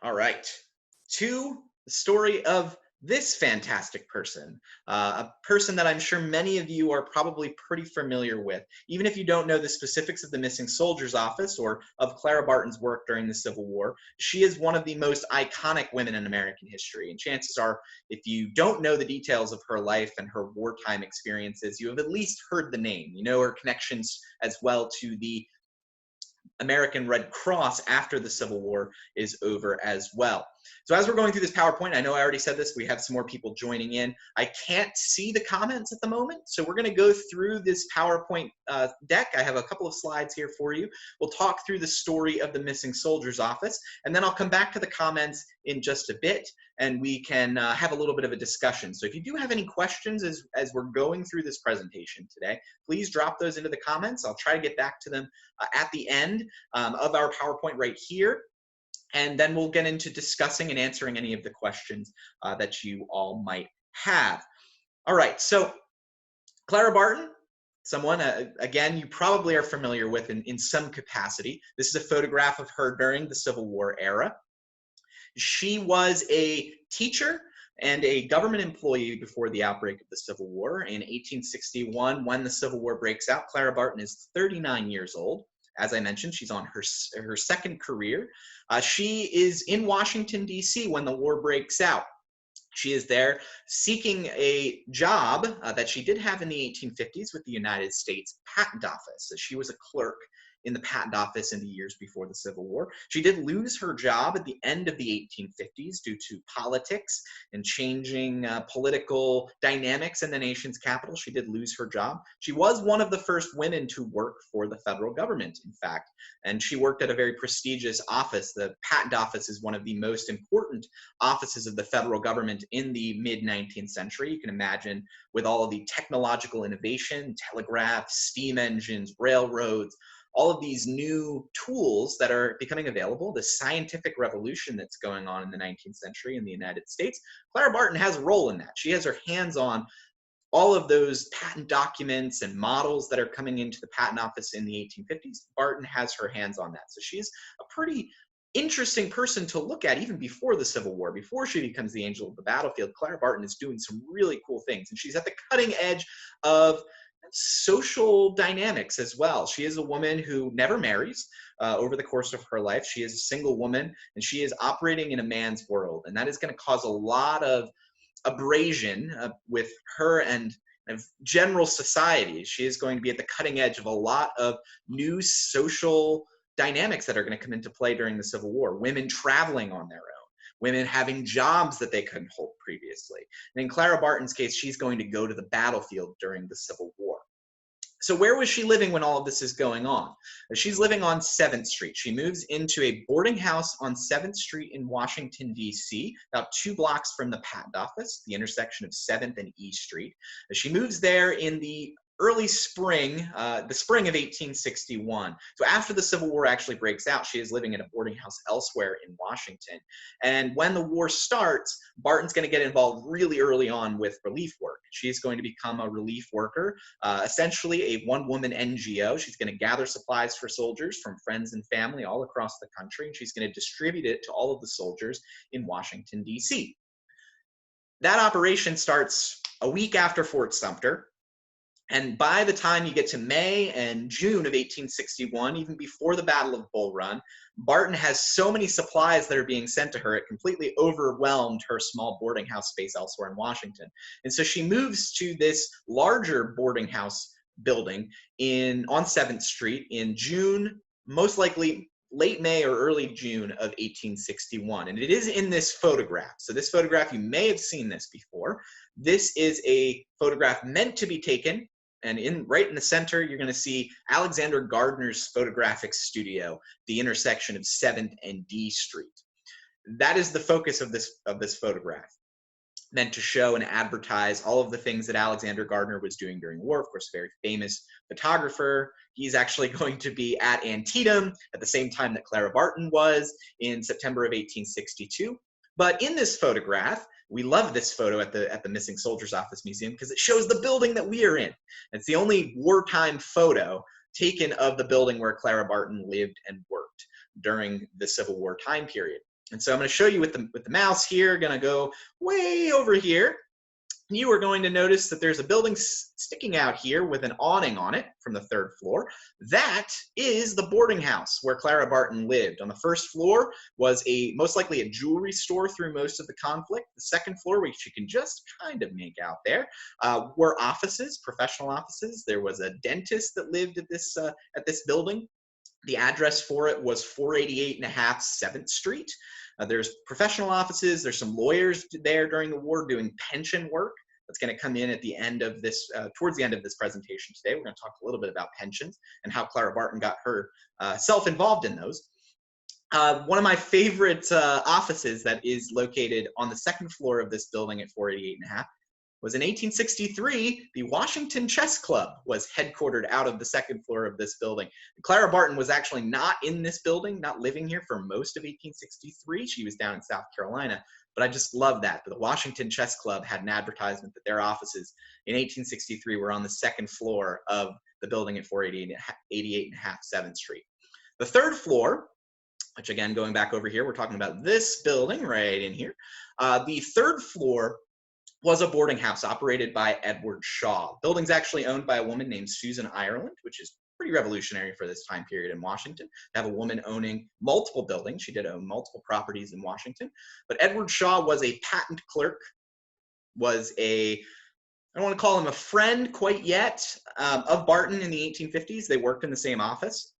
All right. To the story of this fantastic person, a person that I'm sure many of you are probably pretty familiar with, even if you don't know the specifics of the Missing Soldiers Office or of Clara Barton's work during the Civil War. She is one of the most iconic women in American history. And chances are, if you don't know the details of her life and her wartime experiences, you have at least heard the name. You know her connections as well to the American Red Cross after the Civil War is over as well. So as we're going through this PowerPoint, I know I already said this, we have some more people joining in. I can't see the comments at the moment, so we're going to go through this PowerPoint deck. I have a couple of slides here for you. We'll talk through the story of the Missing Soldiers Office, and then I'll come back to the comments in just a bit, and we can have a little bit of a discussion. So if you do have any questions as we're going through this presentation today, please drop those into the comments. I'll try to get back to them at the end of our PowerPoint right here. And then we'll get into discussing and answering any of the questions that you all might have. All right, so Clara Barton, someone, again, you probably are familiar with in some capacity. This is a photograph of her during the Civil War era. She was a teacher and a government employee before the outbreak of the Civil War. In 1861, when the Civil War breaks out, Clara Barton is 39 years old. As I mentioned, she's on her second career. She is in Washington, D.C. when the war breaks out. She is there seeking a job that she did have in the 1850s with the United States Patent Office. She was a clerk in the Patent Office in the years before the Civil War. She did lose her job at the end of the 1850s due to politics and changing political dynamics in the nation's capital. She did lose her job. She was one of the first women to work for the federal government, in fact, and she worked at a very prestigious office. The Patent Office is one of the most important offices of the federal government in the mid-19th century. You can imagine with all of the technological innovation, telegraphs, steam engines, railroads, all of these new tools that are becoming available, the scientific revolution that's going on in the 19th century in the United States, Clara Barton has a role in that. She has her hands on all of those patent documents and models that are coming into the patent office in the 1850s. Barton has her hands on that. So she's a pretty interesting person to look at even before the Civil War. Before she becomes the angel of the battlefield, Clara Barton is doing some really cool things. And she's at the cutting edge of social dynamics as well. She is a woman who never marries over the course of her life. She is a single woman, and she is operating in a man's world. And that is going to cause a lot of abrasion with her and general society. She is going to be at the cutting edge of a lot of new social dynamics that are going to come into play during the Civil War. Women traveling on their own. Women having jobs that they couldn't hold previously. And in Clara Barton's case, she's going to go to the battlefield during the Civil War. So where was she living when all of this is going on? She's living on 7th Street. She moves into a boarding house on 7th Street in Washington, D.C., about 2 blocks from the Patent Office, the intersection of 7th and E Street. She moves there in the early spring, the spring of 1861. So after the Civil War actually breaks out, she is living in a boarding house elsewhere in Washington. And when the war starts, Barton's going to get involved really early on with relief work. She's going to become a relief worker, essentially a one-woman NGO. She's going to gather supplies for soldiers from friends and family all across the country, and she's going to distribute it to all of the soldiers in Washington, D.C. That operation starts a week after Fort Sumter. And by the time you get to May and June of 1861, even before the Battle of Bull Run, Barton has so many supplies that are being sent to her, it completely overwhelmed her small boarding house space elsewhere in Washington. And so she moves to this larger boarding house building on 7th Street in June, most likely late May or early June of 1861. And it is in this photograph. So this photograph, you may have seen this before. This is a photograph meant to be taken. And right in the center, you're going to see Alexander Gardner's photographic studio, the intersection of 7th and D Street. That is the focus of this photograph, meant to show and advertise all of the things that Alexander Gardner was doing during the war. Of course, a very famous photographer. He's actually going to be at Antietam at the same time that Clara Barton was in September of 1862. But in this photograph, we love this photo at the Missing Soldiers Office Museum because it shows the building that we are in. It's the only wartime photo taken of the building where Clara Barton lived and worked during the Civil War time period. And so I'm going to show you with the mouse here, going to go way over here. You are going to notice that there's a building sticking out here with an awning on it from the 3rd floor. That is the boarding house where Clara Barton lived. On the 1st floor was most likely a jewelry store through most of the conflict. The 2nd floor, which you can just kind of make out there, were offices, professional offices. There was a dentist that lived at this building. The address for it was 488 1/2 7th Street. There's professional offices. There's some lawyers there during the war doing pension work. That's going to come in at the end of this, towards the end of this presentation today. We're going to talk a little bit about pensions and how Clara Barton got herself involved in those. One of my favorite offices that is located on the 2nd floor of this building at 488 1/2 was in 1863, the Washington Chess Club was headquartered out of the 2nd floor of this building. Clara Barton was actually not in this building, not living here for most of 1863. She was down in South Carolina, but I just love that. But the Washington Chess Club had an advertisement that their offices in 1863 were on the 2nd floor of the building at 488 1/2 7th Street. The 3rd floor, which again, going back over here, we're talking about this building right in here. The 3rd floor was a boarding house operated by Edward Shaw. The building's actually owned by a woman named Susan Ireland, which is pretty revolutionary for this time period in Washington, to have a woman owning multiple buildings. She did own multiple properties in Washington. But Edward Shaw was a patent clerk, was I don't want to call him a friend quite yet, of Barton in the 1850s. They worked in the same office.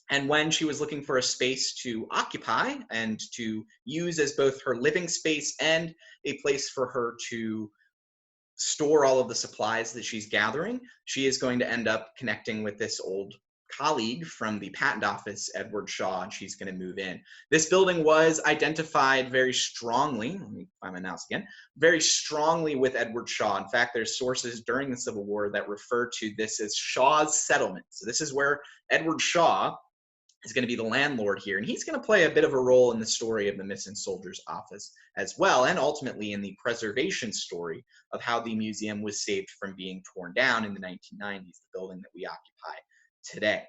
And when she was looking for a space to occupy and to use as both her living space and a place for her to store all of the supplies that she's gathering, she is going to end up connecting with this old colleague from the patent office, Edward Shaw, and she's going to move in. This building was identified very strongly, let me find my mouse again, very strongly with Edward Shaw. In fact, there's sources during the Civil War that refer to this as Shaw's settlement. So this is where Edward Shaw is going to be the landlord here, and he's going to play a bit of a role in the story of the missing soldiers office as well, and ultimately in the preservation story of how the museum was saved from being torn down in the 1990s, the building that we occupy today.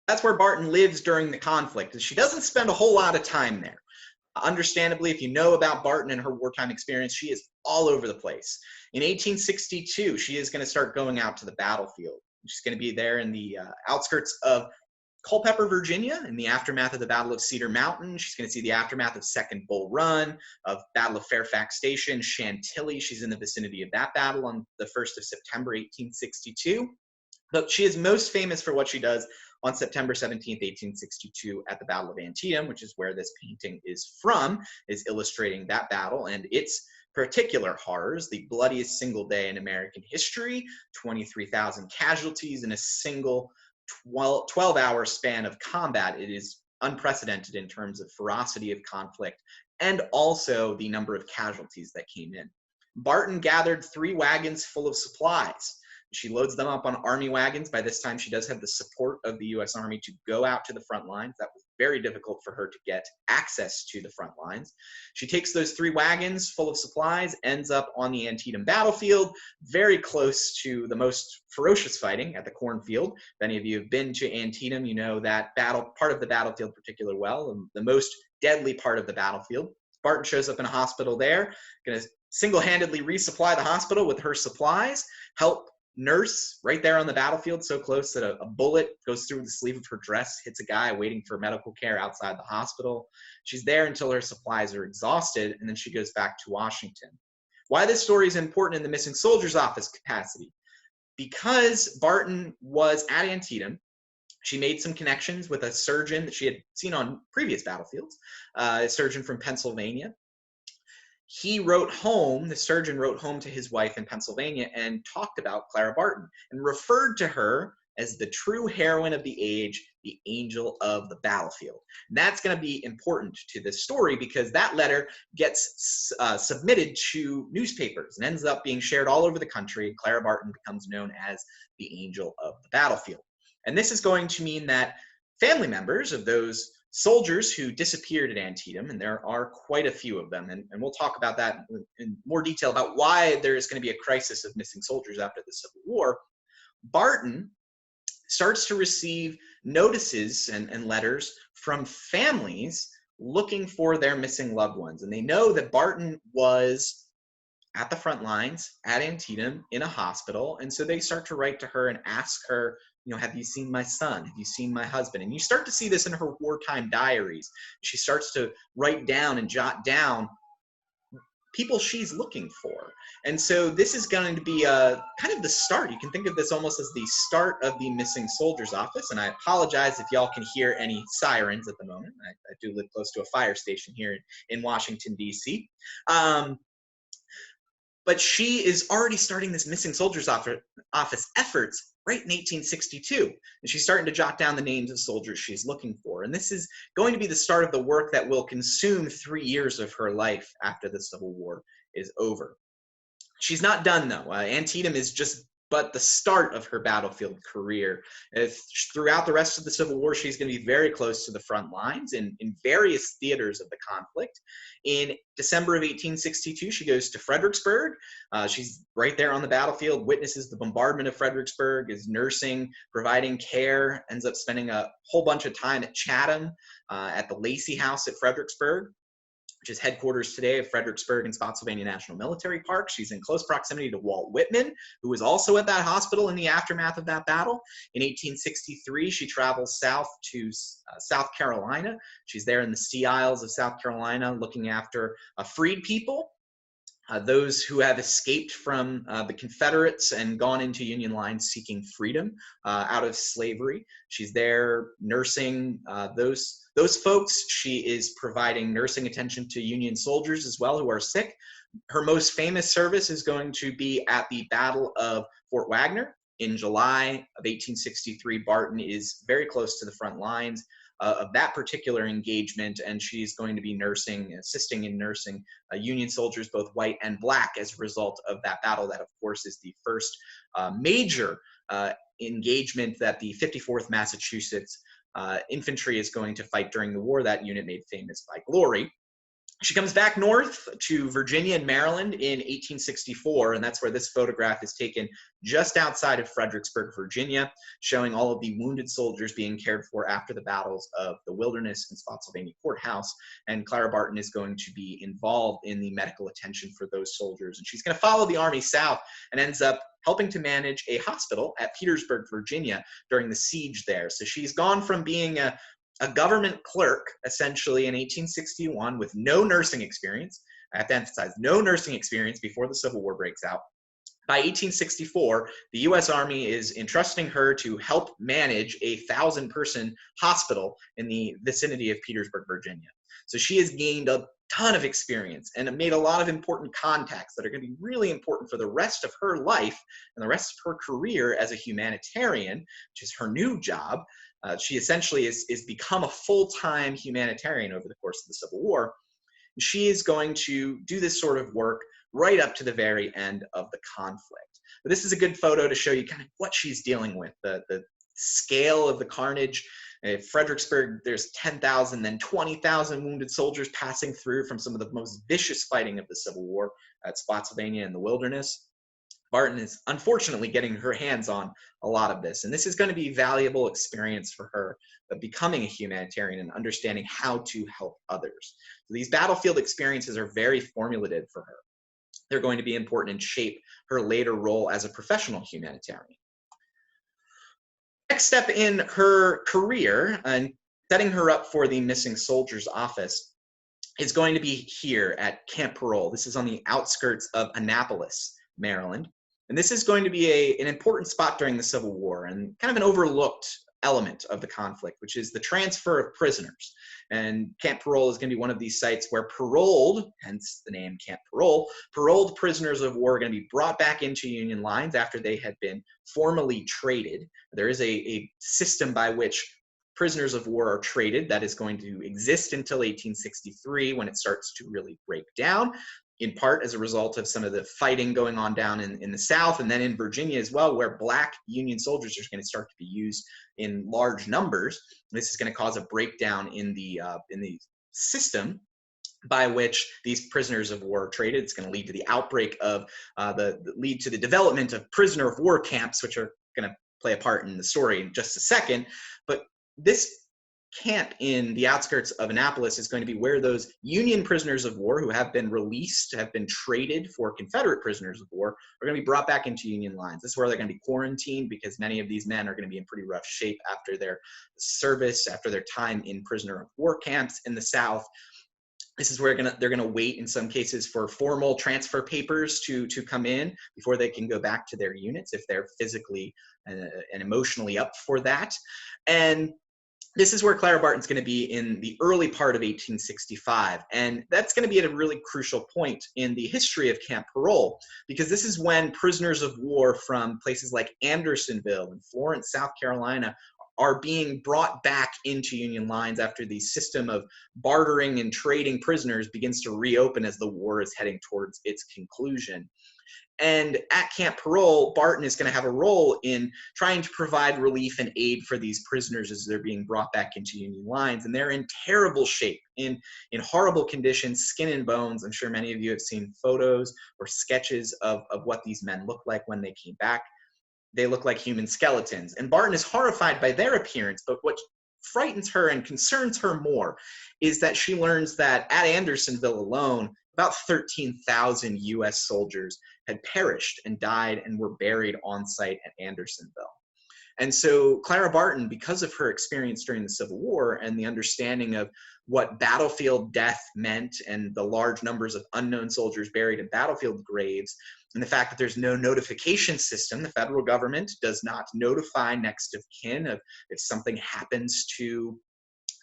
That's where Barton lives during the conflict. She doesn't spend a whole lot of time there. Understandably, if you know about Barton and her wartime experience, she is all over the place. In 1862, she is going to start going out to the battlefield. She's going to be there in the outskirts of Culpeper, Virginia, in the aftermath of the Battle of Cedar Mountain. She's going to see the aftermath of Second Bull Run, of Battle of Fairfax Station, Chantilly. She's in the vicinity of that battle on the 1st of September, 1862. But she is most famous for what she does on September 17th, 1862 at the Battle of Antietam, which is where this painting is from, is illustrating that battle and its particular horrors, the bloodiest single day in American history, 23,000 casualties in a single 12-hour span of combat. It is unprecedented in terms of ferocity of conflict and also the number of casualties that came in. Barton gathered 3 wagons full of supplies. She loads them up on army wagons. By this time, she does have the support of the U.S. Army to go out to the front lines. That was very difficult for her to get access to the front lines. She takes those 3 wagons full of supplies, ends up on the Antietam battlefield, very close to the most ferocious fighting at the cornfield. If any of you have been to Antietam, you know that part of the battlefield particularly well, and the most deadly part of the battlefield. Barton shows up in a hospital there, going to single-handedly resupply the hospital with her supplies, help nurse right there on the battlefield, so close that a bullet goes through the sleeve of her dress, hits a guy waiting for medical care outside the hospital. She's there until her supplies are exhausted, and then she goes back to Washington. Why this story is important in the missing soldiers office capacity? Because Barton was at Antietam, she made some connections with a surgeon that she had seen on previous battlefields, a surgeon from Pennsylvania. The surgeon wrote home to his wife in Pennsylvania and talked about Clara Barton and referred to her as the true heroine of the age, the angel of the battlefield. And that's going to be important to this story because that letter gets submitted to newspapers and ends up being shared all over the country. Clara Barton becomes known as the angel of the battlefield. And this is going to mean that family members of those soldiers who disappeared at Antietam, and there are quite a few of them, and we'll talk about that in more detail about why there is going to be a crisis of missing soldiers after the Civil War. Barton starts to receive notices and letters from families looking for their missing loved ones. And they know that Barton was at the front lines at Antietam in a hospital. And so they start to write to her and ask her, you know, have you seen my son? Have you seen my husband? And you start to see this in her wartime diaries. She starts to write down and jot down people she's looking for. And so this is going to be kind of the start. You can think of this almost as the start of the missing soldiers office. And I apologize if y'all can hear any sirens at the moment. I do live close to a fire station here in Washington, D.C. But she is already starting this missing soldiers office efforts right in 1862. And she's starting to jot down the names of soldiers she's looking for. And this is going to be the start of the work that will consume 3 years of her life after the Civil War is over. She's not done, though. Antietam is just but the start of her battlefield career. Throughout the rest of the Civil War, she's going to be very close to the front lines in various theaters of the conflict. In December of 1862, she goes to Fredericksburg. She's right there on the battlefield, witnesses the bombardment of Fredericksburg, is nursing, providing care, ends up spending a whole bunch of time at Chatham, at the Lacey House at Fredericksburg, which is headquarters today of Fredericksburg and Spotsylvania National Military Park. She's in close proximity to Walt Whitman, who was also at that hospital in the aftermath of that battle. In 1863, she travels south to South Carolina. She's there in the Sea Isles of South Carolina looking after freed people, those who have escaped from the Confederates and gone into Union lines seeking freedom out of slavery. She's there nursing those folks. She is providing nursing attention to Union soldiers as well who are sick. Her most famous service is going to be at the Battle of Fort Wagner in July of 1863. Barton is very close to the front lines of that particular engagement, and she's going to be assisting in nursing Union soldiers, both white and black, as a result of that battle. That, of course, is the first major engagement that the 54th Massachusetts infantry is going to fight during the war, that unit made famous by glory. She comes back north to Virginia and Maryland in 1864, and that's where this photograph is taken just outside of Fredericksburg, Virginia, showing all of the wounded soldiers being cared for after the battles of the Wilderness and Spotsylvania Courthouse. And Clara Barton is going to be involved in the medical attention for those soldiers. And she's going to follow the Army south and ends up helping to manage a hospital at Petersburg, Virginia during the siege there. So she's gone from being a government clerk, essentially, in 1861 with no nursing experience. I have to emphasize, no nursing experience before the Civil War breaks out. By 1864, the U.S. Army is entrusting her to help manage a 1,000-person hospital in the vicinity of Petersburg, Virginia. So she has gained a ton of experience and made a lot of important contacts that are going to be really important for the rest of her life and the rest of her career as a humanitarian, which is her new job. She essentially is become a full-time humanitarian over the course of the Civil War. She is going to do this sort of work right up to the very end of the conflict. But this is a good photo to show you kind of what she's dealing with, the scale of the carnage. At Fredericksburg, there's 10,000, then 20,000 wounded soldiers passing through from some of the most vicious fighting of the Civil War at Spotsylvania and the Wilderness. Barton is unfortunately getting her hands on a lot of this, and this is going to be valuable experience for her of becoming a humanitarian and understanding how to help others. So these battlefield experiences are very formative for her. They're going to be important and shape her later role as a professional humanitarian. Next step in her career and setting her up for the missing soldiers office is going to be here at Camp Parole. This is on the outskirts of Annapolis, Maryland. And this is going to be an important spot during the Civil War and kind of an overlooked element of the conflict, which is the transfer of prisoners. And Camp Parole is going to be one of these sites where paroled, hence the name Camp Parole, paroled prisoners of war are going to be brought back into Union lines after they had been formally traded. There is a system by which prisoners of war are traded that is going to exist until 1863 when it starts to really break down, in part as a result of some of the fighting going on down in the South and then in Virginia as well, where black Union soldiers are going to start to be used in large numbers. This is going to cause a breakdown in the system by which these prisoners of war are traded. It's going to lead to the outbreak of lead to the development of prisoner of war camps, which are going to play a part in the story in just a second. But this camp in the outskirts of Annapolis is going to be where those Union prisoners of war who have been released, have been traded for Confederate prisoners of war, are going to be brought back into Union lines. This is where they're going to be quarantined, because many of these men are going to be in pretty rough shape after their service, after their time in prisoner of war camps in the South. This is where they're gonna wait in some cases for formal transfer papers to come in before they can go back to their units if they're physically and emotionally up for that. And this is where Clara Barton's going to be in the early part of 1865. And that's going to be at a really crucial point in the history of Camp Parole, because this is when prisoners of war from places like Andersonville and Florence, South Carolina, are being brought back into Union lines after the system of bartering and trading prisoners begins to reopen as the war is heading towards its conclusion. And at Camp Parole, Barton is going to have a role in trying to provide relief and aid for these prisoners as they're being brought back into Union lines. And they're in terrible shape, in horrible conditions, skin and bones. I'm sure many of you have seen photos or sketches of what these men looked like when they came back. They look like human skeletons. And Barton is horrified by their appearance, but what frightens her and concerns her more is that she learns that at Andersonville alone, about 13,000 US soldiers had perished and died and were buried on site at Andersonville. And so Clara Barton, because of her experience during the Civil War and the understanding of what battlefield death meant and the large numbers of unknown soldiers buried in battlefield graves, and the fact that there's no notification system, the federal government does not notify next of kin of if something happens to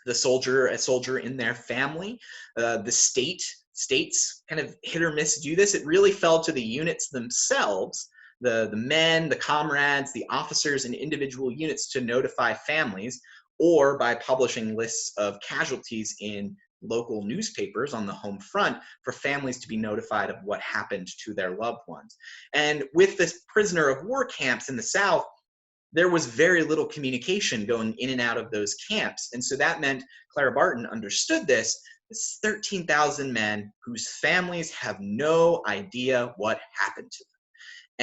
a soldier in their family. The states kind of hit or miss do this. It really fell to the units themselves, the men, the comrades, the officers in individual units to notify families, or by publishing lists of casualties in local newspapers on the home front for families to be notified of what happened to their loved ones. And with this prisoner of war camps in the South, there was very little communication going in and out of those camps. And so that meant Clara Barton understood this. It's 13,000 men whose families have no idea what happened to them.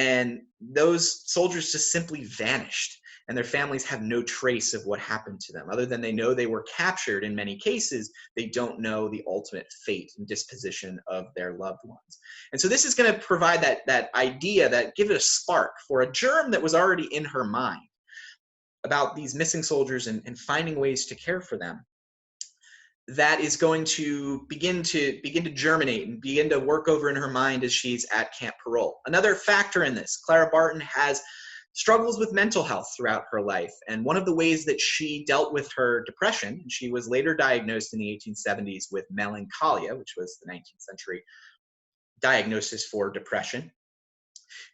And those soldiers just simply vanished, and their families have no trace of what happened to them. Other than they know they were captured in many cases, they don't know the ultimate fate and disposition of their loved ones. And so this is going to provide that idea, that give it a spark for a germ that was already in her mind about these missing soldiers and finding ways to care for them. That is going to begin to germinate and begin to work over in her mind as she's at Camp Parole. Another factor in this, Clara Barton has struggles with mental health throughout her life. And one of the ways that she dealt with her depression, she was later diagnosed in the 1870s with melancholia, which was the 19th century diagnosis for depression.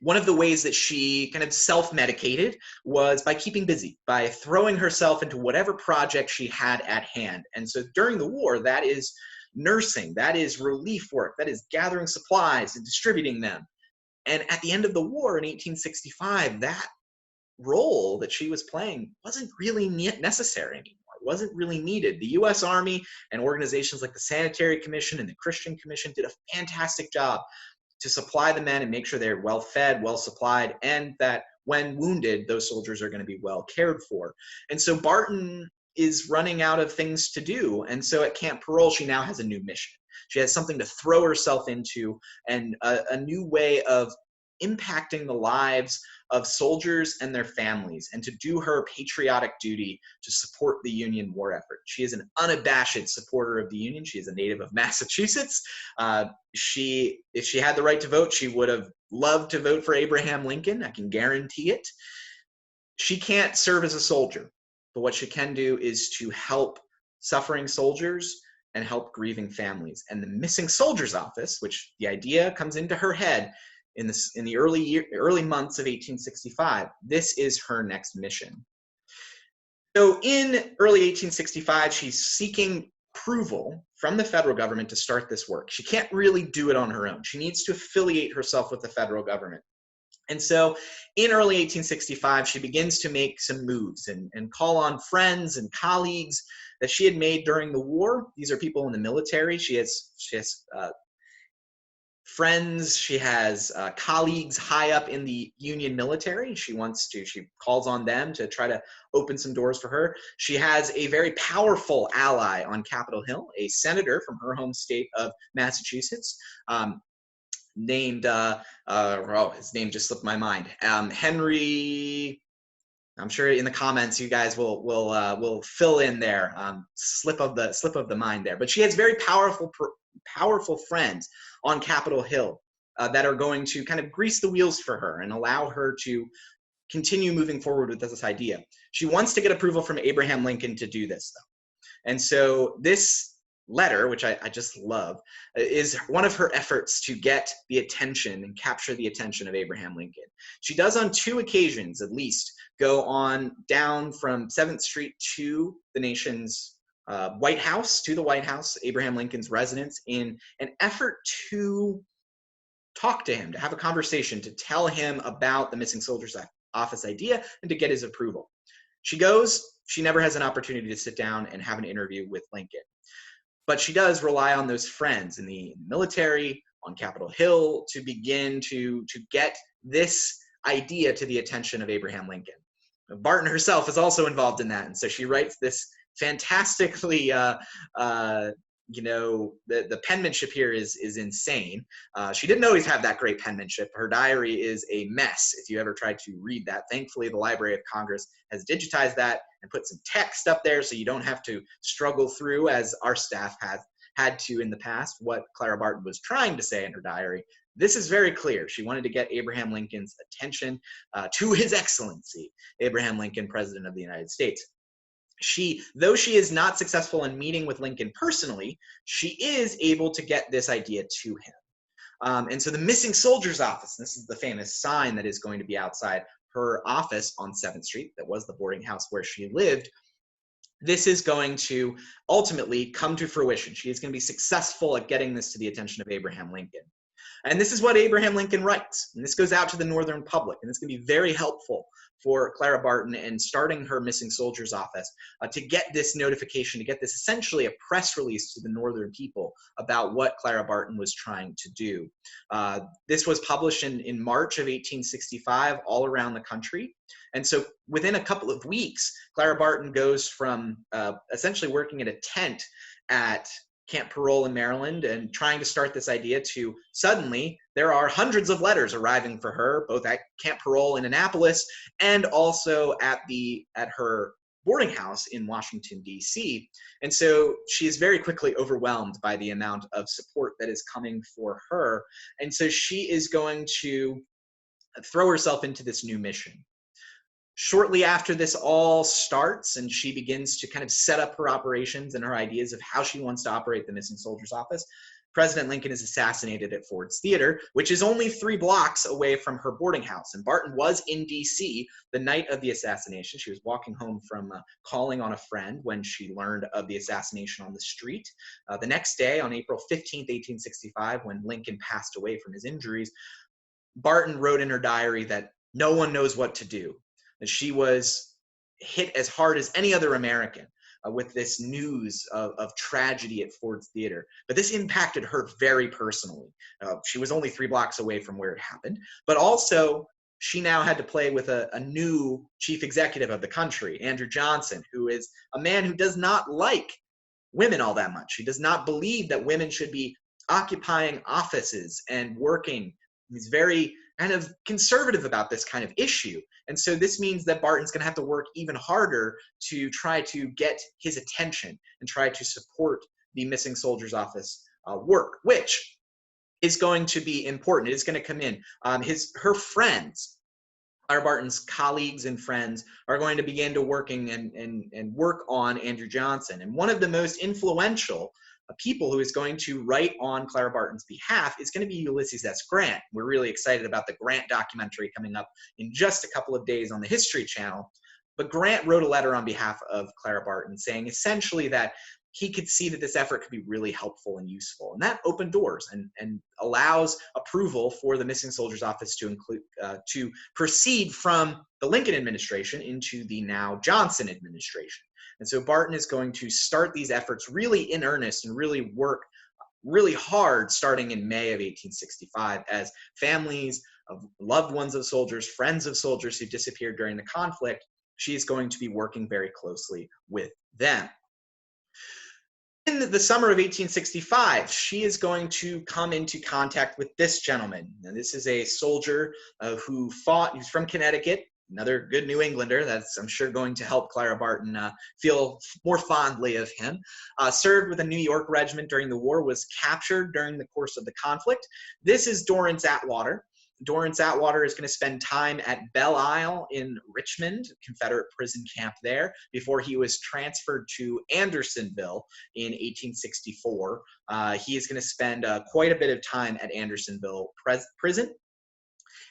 One of the ways that she kind of self-medicated was by keeping busy, by throwing herself into whatever project she had at hand. And so during the war, that is nursing, that is relief work, that is gathering supplies and distributing them. And at the end of the war in 1865, that role that she was playing wasn't really necessary anymore. It wasn't really needed. The U.S. Army and organizations like the Sanitary Commission and the Christian Commission did a fantastic job to supply the men and make sure they're well fed, well supplied, and that when wounded, those soldiers are going to be well cared for. And so Barton is running out of things to do. And so at Camp Parole, she now has a new mission. She has something to throw herself into, and a new way of impacting the lives of soldiers and their families, and to do her patriotic duty to support the Union war effort. She is an unabashed supporter of the Union. She is a native of Massachusetts. If she had the right to vote, she would have loved to vote for Abraham Lincoln. I can guarantee it. She can't serve as a soldier, but what she can do is to help suffering soldiers and help grieving families. And the Missing Soldiers Office, which the idea comes into her head in the early months of 1865, this is her next mission. So in early 1865, she's seeking approval from the federal government to start this work. She can't really do it on her own. She needs to affiliate herself with the federal government. And so in early 1865, she begins to make some moves and call on friends and colleagues that she had made during the war. These are people in the military. She has friends. She has colleagues high up in the Union military. She calls on them to try to open some doors for her. She has a very powerful ally on Capitol Hill, a senator from her home state of Massachusetts, named, his name just slipped my mind, Henry. I'm sure in the comments you guys will fill in there, slip of the mind there. But she has very powerful friends on Capitol Hill that are going to kind of grease the wheels for her and allow her to continue moving forward with this idea. She wants to get approval from Abraham Lincoln to do this, though. And so this letter, which I just love, is one of her efforts to get the attention and capture the attention of Abraham Lincoln. She does on 2 occasions, at least, go on down from 7th Street to the nation's White House, Abraham Lincoln's residence, in an effort to talk to him, to have a conversation, to tell him about the Missing Soldiers Office idea and to get his approval. She goes, she never has an opportunity to sit down and have an interview with Lincoln. But she does rely on those friends in the military, on Capitol Hill, to begin to get this idea to the attention of Abraham Lincoln. Barton herself is also involved in that, and so she writes this fantastically, the penmanship here is insane. She didn't always have that great penmanship. Her diary is a mess if you ever tried to read that. Thankfully, the Library of Congress has digitized that and put some text up there so you don't have to struggle through, as our staff has had to in the past, what Clara Barton was trying to say in her diary. This is very clear. She wanted to get Abraham Lincoln's attention to His Excellency, Abraham Lincoln, President of the United States. Though she is not successful in meeting with Lincoln personally, she is able to get this idea to him. And so the Missing Soldiers Office, this is the famous sign that is going to be outside her office on 7th Street, that was the boarding house where she lived, this is going to ultimately come to fruition. She is going to be successful at getting this to the attention of Abraham Lincoln. And this is what Abraham Lincoln writes. And this goes out to the Northern public. And it's going to be very helpful for Clara Barton in starting her Missing Soldiers Office to get this notification, to get this essentially a press release to the Northern people about what Clara Barton was trying to do. This was published in March of 1865 all around the country. And so within a couple of weeks, Clara Barton goes from essentially working at a tent at Camp Parole in Maryland and trying to start this idea to suddenly there are hundreds of letters arriving for her, both at Camp Parole in Annapolis and also at her boarding house in Washington, D.C. And so she is very quickly overwhelmed by the amount of support that is coming for her. And so she is going to throw herself into this new mission. Shortly after this all starts and she begins to kind of set up her operations and her ideas of how she wants to operate the Missing Soldiers Office, President Lincoln is assassinated at Ford's Theater, which is only 3 blocks away from her boarding house. And Barton was in D.C. the night of the assassination. She was walking home from calling on a friend when she learned of the assassination on the street. The next day, on April 15th, 1865, when Lincoln passed away from his injuries, Barton wrote in her diary that no one knows what to do. That she was hit as hard as any other American with this news of tragedy at Ford's Theater. But this impacted her very personally. She was only 3 blocks away from where it happened, but also she now had to play with a new chief executive of the country, Andrew Johnson, who is a man who does not like women all that much. He does not believe that women should be occupying offices and working. He's very kind of conservative about this kind of issue. And so this means that Barton's going to have to work even harder to try to get his attention and try to support the Missing Soldiers Office work, which is going to be important. It is going to come in. Her friends, Clara Barton's colleagues and friends, are going to begin to work on Andrew Johnson. And one of the most influential people who is going to write on Clara Barton's behalf is going to be Ulysses S. Grant. We're really excited about the Grant documentary coming up in just a couple of days on the History Channel. But Grant wrote a letter on behalf of Clara Barton saying essentially that he could see that this effort could be really helpful and useful. And that opened doors and allows approval for the Missing Soldiers Office to proceed from the Lincoln administration into the now Johnson administration. And so Barton is going to start these efforts really in earnest and really work really hard starting in May of 1865 as families of loved ones of soldiers, friends of soldiers who disappeared during the conflict, she is going to be working very closely with them. In the summer of 1865, she is going to come into contact with this gentleman. Now, this is a soldier who fought, he's from Connecticut, another good New Englander that's, I'm sure, going to help Clara Barton feel more fondly of him. Served with a New York regiment during the war, was captured during the course of the conflict. This is Doren Atwater. Doren Atwater is going to spend time at Belle Isle in Richmond, Confederate prison camp there, before he was transferred to Andersonville in 1864. He is going to spend quite a bit of time at Andersonville prison.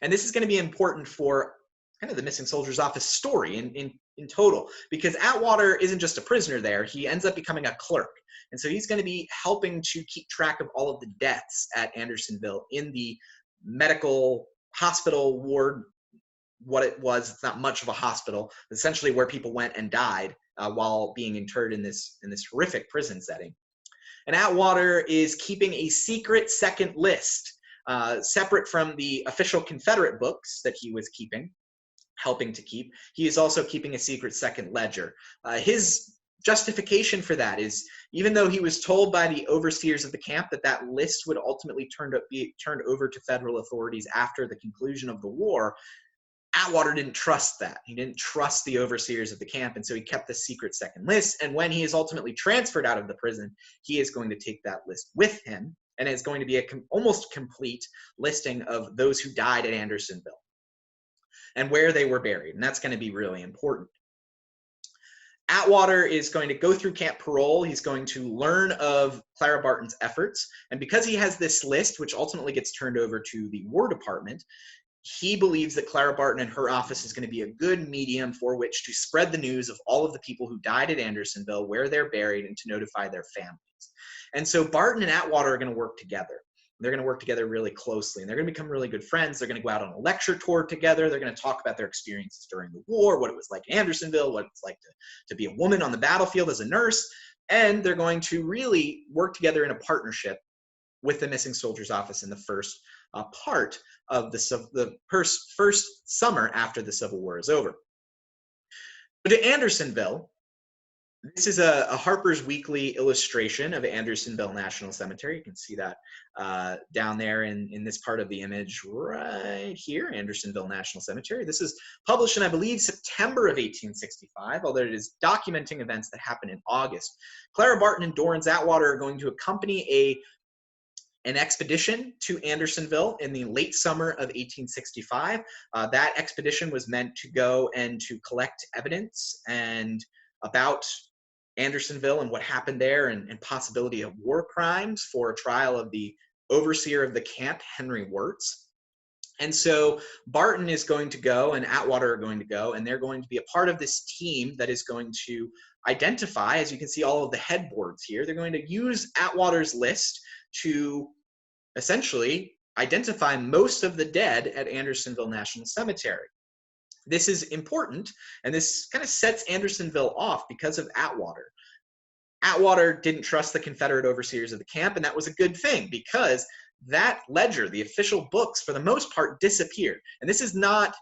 And this is going to be important for kind of the Missing Soldiers Office story in total, because Atwater isn't just a prisoner there. He ends up becoming a clerk. And so he's going to be helping to keep track of all of the deaths at Andersonville in the medical hospital ward. What it was, it's not much of a hospital, essentially where people went and died while being interred in this horrific prison setting. And Atwater is keeping a secret second list, separate from the official Confederate books that he was helping to keep. He is also keeping a secret second ledger. His justification for that is, even though he was told by the overseers of the camp that list would ultimately be turned over to federal authorities after the conclusion of the war, Atwater didn't trust that. He didn't trust the overseers of the camp, and so he kept the secret second list. And when he is ultimately transferred out of the prison, he is going to take that list with him, and it's going to be a almost complete listing of those who died at Andersonville and where they were buried, and that's going to be really important. Atwater is going to go through camp parole. He's going to learn of Clara Barton's efforts. And because he has this list, which ultimately gets turned over to the War Department, he believes that Clara Barton and her office is going to be a good medium for which to spread the news of all of the people who died at Andersonville, where they're buried, and to notify their families. And so Barton and Atwater are going to work together. They're going to work together really closely, and they're going to become really good friends. They're going to go out on a lecture tour together. They're going to talk about their experiences during the war, what it was like in Andersonville, what it's like to be a woman on the battlefield as a nurse, and they're going to really work together in a partnership with the Missing Soldiers Office in the first part of the first summer after the Civil War is over. But to Andersonville, this is a Harper's Weekly illustration of Andersonville National Cemetery. You can see that down there in this part of the image right here, Andersonville National Cemetery. This is published in, I believe, September of 1865, although it is documenting events that happened in August. Clara Barton and Doren Atwater are going to accompany an expedition to Andersonville in the late summer of 1865. That expedition was meant to go and to collect evidence and about Andersonville and what happened there, and possibility of war crimes for a trial of the overseer of the camp, Henry Wirtz. And so Barton is going to go and Atwater are going to go, and they're going to be a part of this team that is going to identify, as you can see all of the headboards here, they're going to use Atwater's list to essentially identify most of the dead at Andersonville National Cemetery. This is important, and this kind of sets Andersonville off because of Atwater. Atwater didn't trust the Confederate overseers of the camp, and that was a good thing, because that ledger, the official books, for the most part, disappeared. And this is not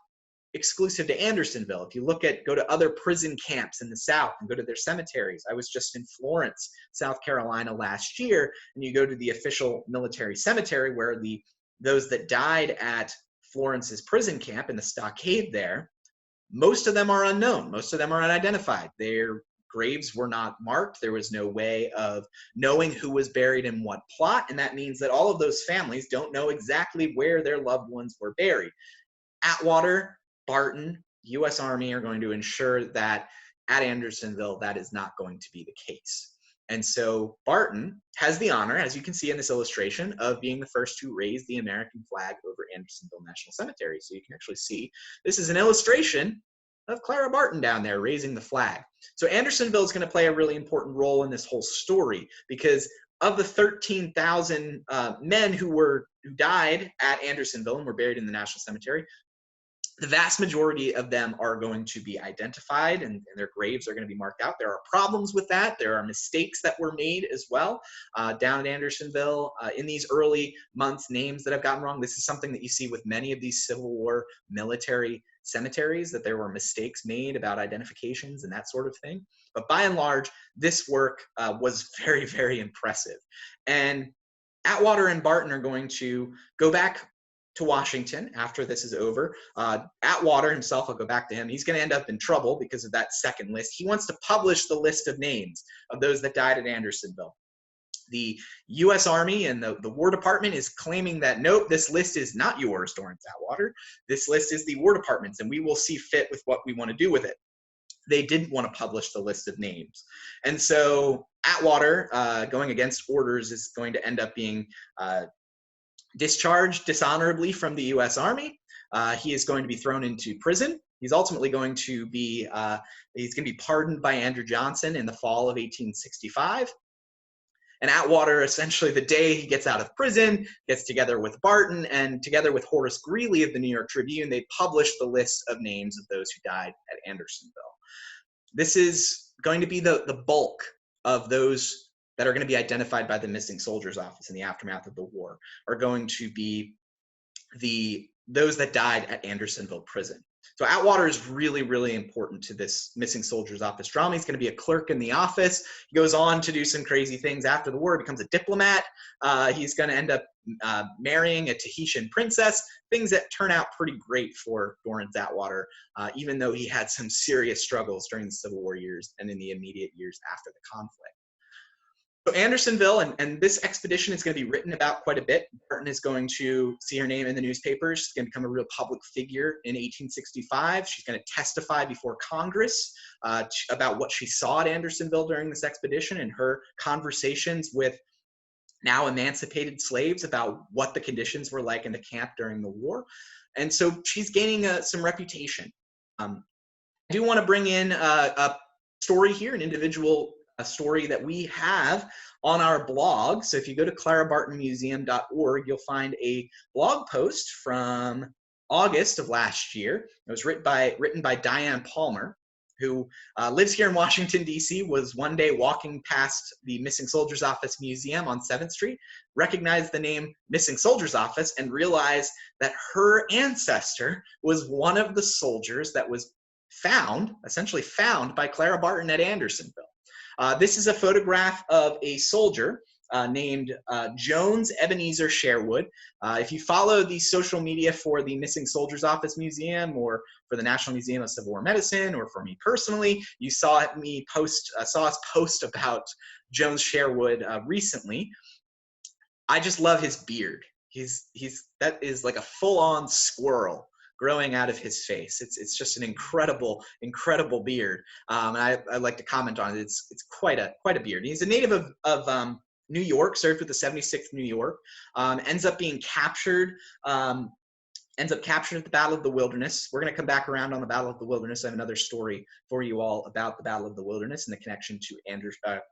exclusive to Andersonville. If you go to other prison camps in the South and go to their cemeteries. I was just in Florence, South Carolina last year, and you go to the official military cemetery where those that died at Florence's prison camp in the stockade there, most of them are unknown. Most of them are unidentified. Their graves were not marked. There was no way of knowing who was buried in what plot, and that means that all of those families don't know exactly where their loved ones were buried. Atwater, Barton, U.S. Army are going to ensure that at Andersonville that is not going to be the case. And so Barton has the honor, as you can see in this illustration, of being the first to raise the American flag over Andersonville National Cemetery. So you can actually see this is an illustration of Clara Barton down there raising the flag. So Andersonville is going to play a really important role in this whole story, because of the 13,000 men who died at Andersonville and were buried in the National Cemetery, The vast majority of them are going to be identified, and their graves are going to be marked out. There are problems with that. There are mistakes that were made as well down at Andersonville in these early months, names that have gotten wrong. This is something that you see with many of these Civil War military cemeteries, that there were mistakes made about identifications and that sort of thing. But by and large, this work was very, very impressive. And Atwater and Barton are going to go back to Washington after this is over. Atwater himself, I'll go back to him, he's going to end up in trouble because of that second list. He wants to publish the list of names of those that died at Andersonville. The U.S. Army and the War Department is claiming that, nope, this list is not yours, Doren Atwater. This list is the War Department's, and we will see fit with what we want to do with it. They didn't want to publish the list of names. And so Atwater, going against orders, is going to end up being discharged dishonorably from the U.S. Army. He is going to be thrown into prison. He's ultimately going to be pardoned by Andrew Johnson in the fall of 1865. And Atwater, essentially the day he gets out of prison, gets together with Barton, and together with Horace Greeley of the New York Tribune, they publish the list of names of those who died at Andersonville. This is going to be the bulk of those that are going to be identified by the Missing Soldiers Office in the aftermath of the war, are going to be those that died at Andersonville prison. So Atwater is really, really important to this Missing Soldiers Office drama. He's going to be a clerk in the office. He goes on to do some crazy things after the war. He becomes a diplomat. He's going to end up marrying a Tahitian princess, things that turn out pretty great for Doren Atwater, even though he had some serious struggles during the Civil War years and in the immediate years after the conflict. So Andersonville, and this expedition is going to be written about quite a bit. Barton is going to see her name in the newspapers. She's going to become a real public figure in 1865. She's going to testify before Congress about what she saw at Andersonville during this expedition and her conversations with now emancipated slaves about what the conditions were like in the camp during the war. And so she's gaining some reputation. I do want to bring in a story here, an individual story that we have on our blog. So if you go to clarabartonmuseum.org, you'll find a blog post from August of last year. It was written by Diane Palmer, who lives here in Washington, D.C., was one day walking past the Missing Soldiers Office Museum on 7th Street, recognized the name Missing Soldiers Office, and realized that her ancestor was one of the soldiers that was essentially found by Clara Barton at Andersonville. This is a photograph of a soldier named Jones Ebenezer Sherwood. If you follow the social media for the Missing Soldiers Office Museum or for the National Museum of Civil War Medicine, or for me personally, you saw us post about Jones Sherwood recently. I just love his beard. That is like a full-on squirrel growing out of his face. It's just an incredible, incredible beard. And I like to comment on it. It's quite a beard. He's a native of New York, served with the 76th New York, ends up being captured, at the Battle of the Wilderness. We're going to come back around on the Battle of the Wilderness. I have another story for you all about the Battle of the Wilderness and the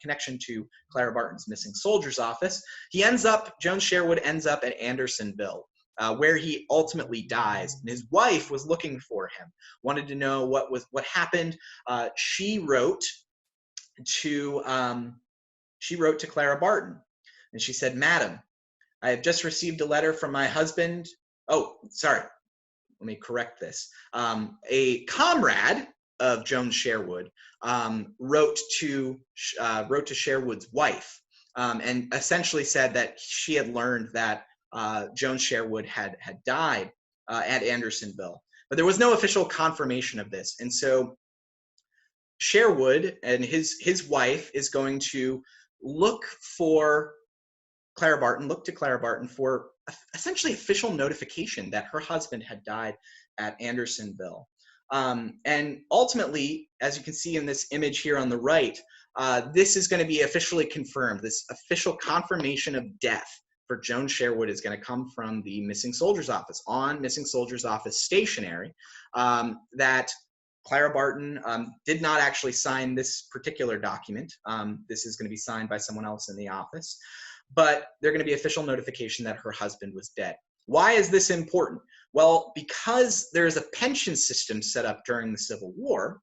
connection to Clara Barton's Missing Soldiers Office. Jones Sherwood ends up at Andersonville, where he ultimately dies. And his wife was looking for him, wanted to know what happened. She wrote to Clara Barton, and she said, "Madam, I have just received a letter from my husband." Oh, sorry. Let me correct this. A comrade of Jones Sherwood wrote to Sherwood's wife, and essentially said that she had learned that Jones Sherwood had died at Andersonville, but there was no official confirmation of this. And so Sherwood and his wife is going to look to Clara Barton for essentially official notification that her husband had died at Andersonville. And ultimately, as you can see in this image here on the right, this is going to be officially confirmed. This official confirmation of death for Jones Sherwood is going to come from the Missing Soldiers Office on Missing Soldiers Office stationery, that Clara Barton did not actually sign this particular document. This is going to be signed by someone else in the office, but they're going to be official notification that her husband was dead. Why is this important? Well, because there's a pension system set up during the Civil War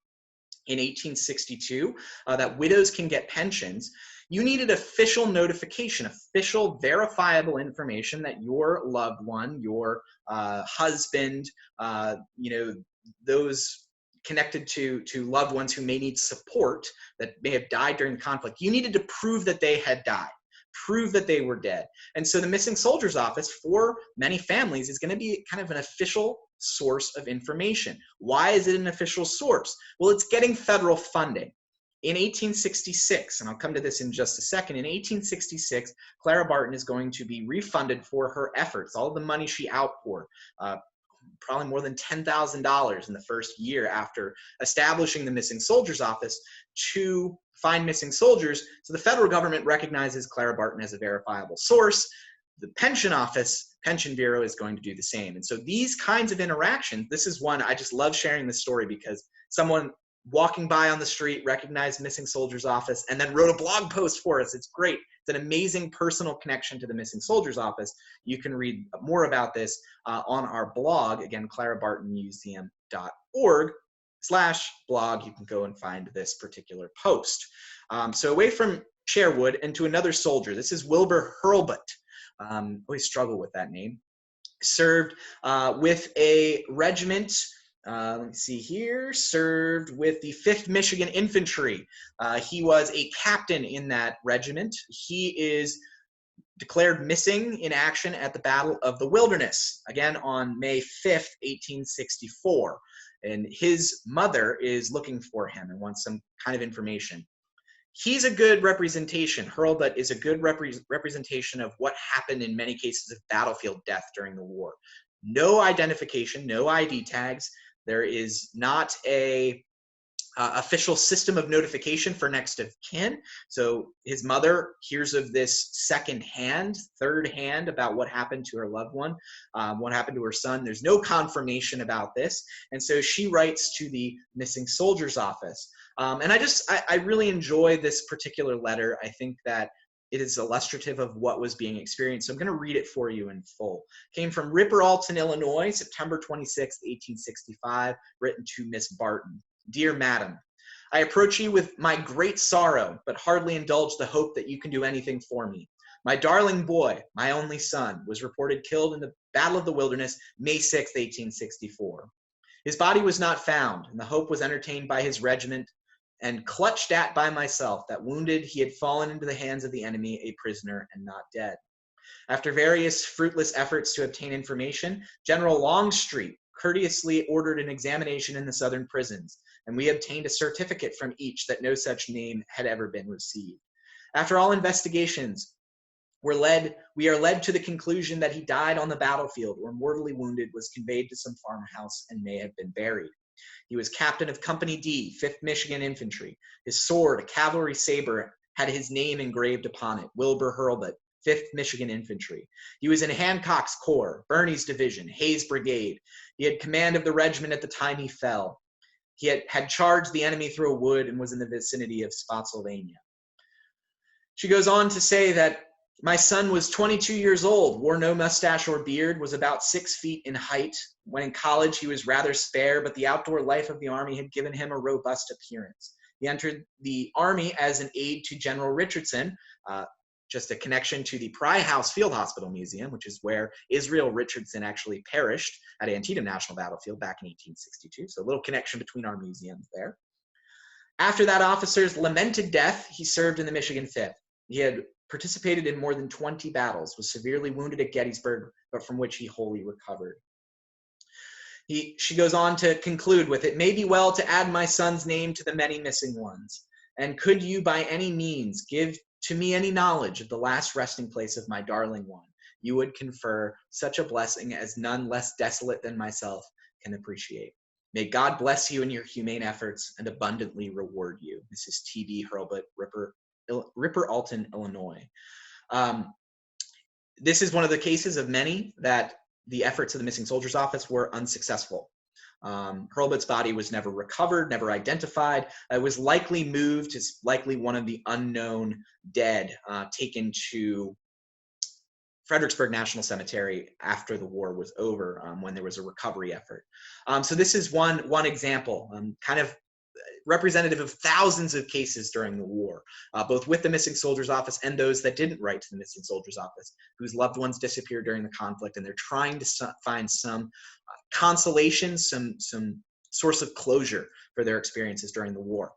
in 1862 that widows can get pensions, you needed official notification, official verifiable information that your loved one, your husband, those connected to loved ones who may need support that may have died during the conflict, you needed to prove that they had died, prove that they were dead. And so the Missing Soldiers Office for many families is going to be kind of an official source of information. Why is it an official source? Well, it's getting federal funding. In 1866, and I'll come to this in just a second, in 1866, Clara Barton is going to be refunded for her efforts, all of the money she outpoured, probably more than $10,000 in the first year after establishing the Missing Soldiers Office to find missing soldiers. So the federal government recognizes Clara Barton as a verifiable source. The pension office, Pension Bureau, is going to do the same. And so these kinds of interactions, this is one, I just love sharing this story because someone walking by on the street recognized Missing Soldiers Office and then wrote a blog post for us. It's great. It's an amazing personal connection to the Missing Soldiers Office. You can read more about this on our blog, again, clarabartonmuseum.org/blog. You can go and find this particular post. So away from Sherwood and to another soldier. This is Wilbur Hurlbut. Always struggle with that name. Served with a regiment. Let me see here. Served with the 5th Michigan Infantry. He was a captain in that regiment. He is declared missing in action at the Battle of the Wilderness, again on May 5th, 1864. And his mother is looking for him and wants some kind of information. He's a good representation. Hurlbut is a good representation of what happened in many cases of battlefield death during the war. No identification, no ID tags. There is not a official system of notification for next of kin. So his mother hears of this second hand, third hand about what happened to her loved one, what happened to her son. There's no confirmation about this. And so she writes to the Missing Soldiers Office. And I really enjoy this particular letter. I think that it is illustrative of what was being experienced. So I'm going to read it for you in full. Came from Ripper Alton, Illinois, September 26, 1865, written to Miss Barton. Dear Madam, I approach you with my great sorrow, but hardly indulge the hope that you can do anything for me. My darling boy, my only son, was reported killed in the Battle of the Wilderness, May 6, 1864. His body was not found, and the hope was entertained by his regiment and clutched at by myself that wounded he had fallen into the hands of the enemy, a prisoner and not dead. After various fruitless efforts to obtain information, General Longstreet courteously ordered an examination in the southern prisons, and we obtained a certificate from each that no such name had ever been received. After all investigations, we are led to the conclusion that he died on the battlefield or mortally wounded, was conveyed to some farmhouse, and may have been buried. He was captain of Company D, 5th Michigan Infantry. His sword, a cavalry saber, had his name engraved upon it, Wilbur Hurlbut, 5th Michigan Infantry. He was in Hancock's Corps, Birney's Division, Hayes Brigade. He had command of the regiment at the time he fell. He had charged the enemy through a wood and was in the vicinity of Spotsylvania. She goes on to say that my son was 22 years old, wore no mustache or beard, was about 6 feet in height. When in college, he was rather spare, but the outdoor life of the Army had given him a robust appearance. He entered the Army as an aide to General Richardson, just a connection to the Pry House Field Hospital Museum, which is where Israel Richardson actually perished at Antietam National Battlefield back in 1862. So a little connection between our museums there. After that officer's lamented death, he served in the Michigan 5th. He had participated in more than 20 battles, was severely wounded at Gettysburg, but from which he wholly recovered. She goes on to conclude with, it may be well to add my son's name to the many missing ones. And could you by any means give to me any knowledge of the last resting place of my darling one, you would confer such a blessing as none less desolate than myself can appreciate. May God bless you in your humane efforts and abundantly reward you. Mrs. T.B. Hurlbut, Ripper Alton, Illinois. This is one of the cases of many that the efforts of the Missing Soldiers Office were unsuccessful. Hurlbut's body was never recovered, never identified. It was likely moved. It's likely one of the unknown dead taken to Fredericksburg National Cemetery after the war was over, when there was a recovery effort. So this is one example, kind of representative of thousands of cases during the war, both with the Missing Soldiers Office and those that didn't write to the Missing Soldiers Office, whose loved ones disappeared during the conflict, and they're trying to find some consolation, some source of closure for their experiences during the war.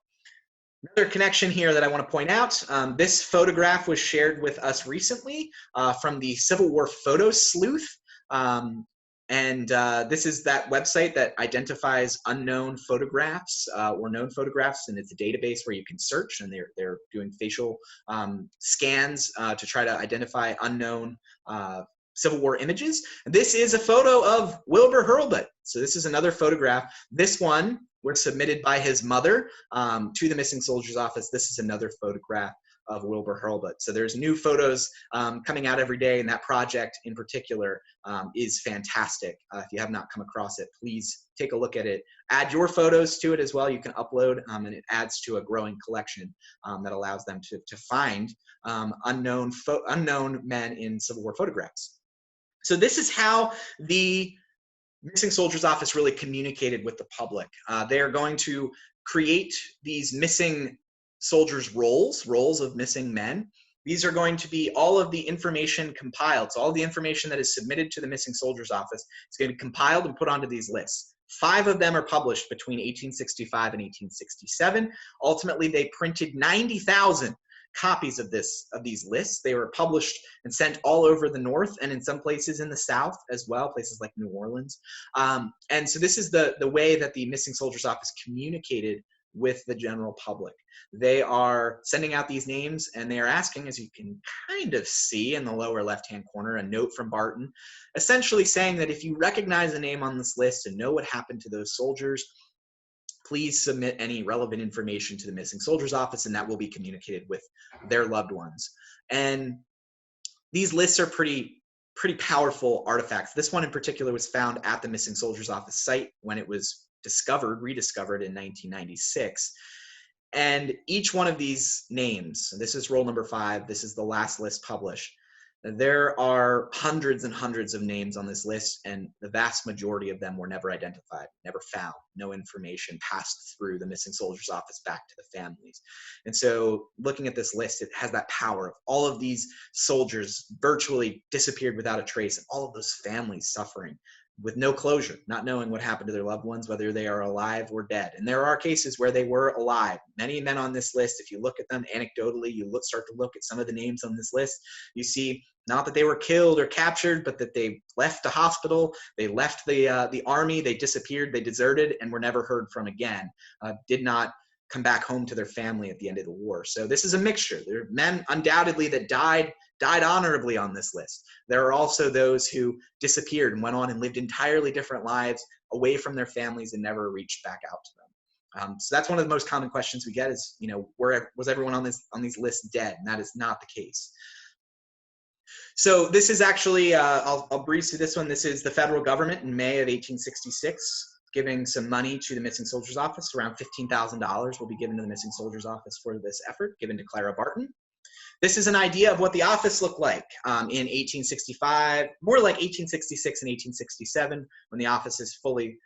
Another connection here that I want to point out, this photograph was shared with us recently from the Civil War Photo Sleuth. This is that website that identifies unknown photographs or known photographs, and it's a database where you can search, and they're doing facial scans to try to identify unknown Civil War images. This is a photo of Wilbur Hurlbut. So this is another photograph. This one was submitted by his mother to the Missing Soldiers Office. This is another photograph of Wilbur Hurlbut. So there's new photos coming out every day, and that project in particular is fantastic. If you have not come across it, please take a look at it. Add your photos to it as well. You can upload, and it adds to a growing collection that allows them to find unknown men in Civil War photographs. So this is how the Missing Soldiers Office really communicated with the public. They are going to create these missing soldiers' rolls of missing men. These are going to be all of the information compiled. So all the information that is submitted to the Missing Soldiers Office is going to be compiled and put onto these lists. 5 of them are published between 1865 and 1867. Ultimately, they printed 90,000 copies of these lists. They were published and sent all over the North, and in some places in the South as well, places like New Orleans. And so this is the way that the Missing Soldiers Office communicated with the general public. They are sending out these names, and they are asking, as you can kind of see in the lower left-hand corner, a note from Barton, essentially saying that if you recognize a name on this list and know what happened to those soldiers, please submit any relevant information to the Missing Soldiers Office, and that will be communicated with their loved ones. And these lists are pretty powerful artifacts. This one in particular was found at the Missing Soldiers Office site when it was rediscovered in 1996. And each one of these names, this is roll number 5, this is the last list published. There are hundreds and hundreds of names on this list, and the vast majority of them were never identified, never found. No information passed through the Missing Soldiers Office back to the families. And so looking at this list, it has that power of all of these soldiers virtually disappeared without a trace, and all of those families suffering with no closure, not knowing what happened to their loved ones, whether they are alive or dead. And there are cases where they were alive. Many men on this list, if you look at them anecdotally, start to look at some of the names on this list, you see not that they were killed or captured, but that they left a hospital, they left the army, they disappeared, they deserted, and were never heard from again, did not come back home to their family at the end of the war. So this is a mixture. There are men undoubtedly that died honorably on this list. There are also those who disappeared and went on and lived entirely different lives away from their families and never reached back out to them. So that's one of the most common questions we get is, was everyone on these lists dead? And that is not the case. So this is actually, I'll breeze through this one. This is the federal government in May of 1866 giving some money to the Missing Soldiers Office. Around $15,000 will be given to the Missing Soldiers Office for this effort, given to Clara Barton. This is an idea of what the office looked like in 1865, more like 1866 and 1867, when the office is fully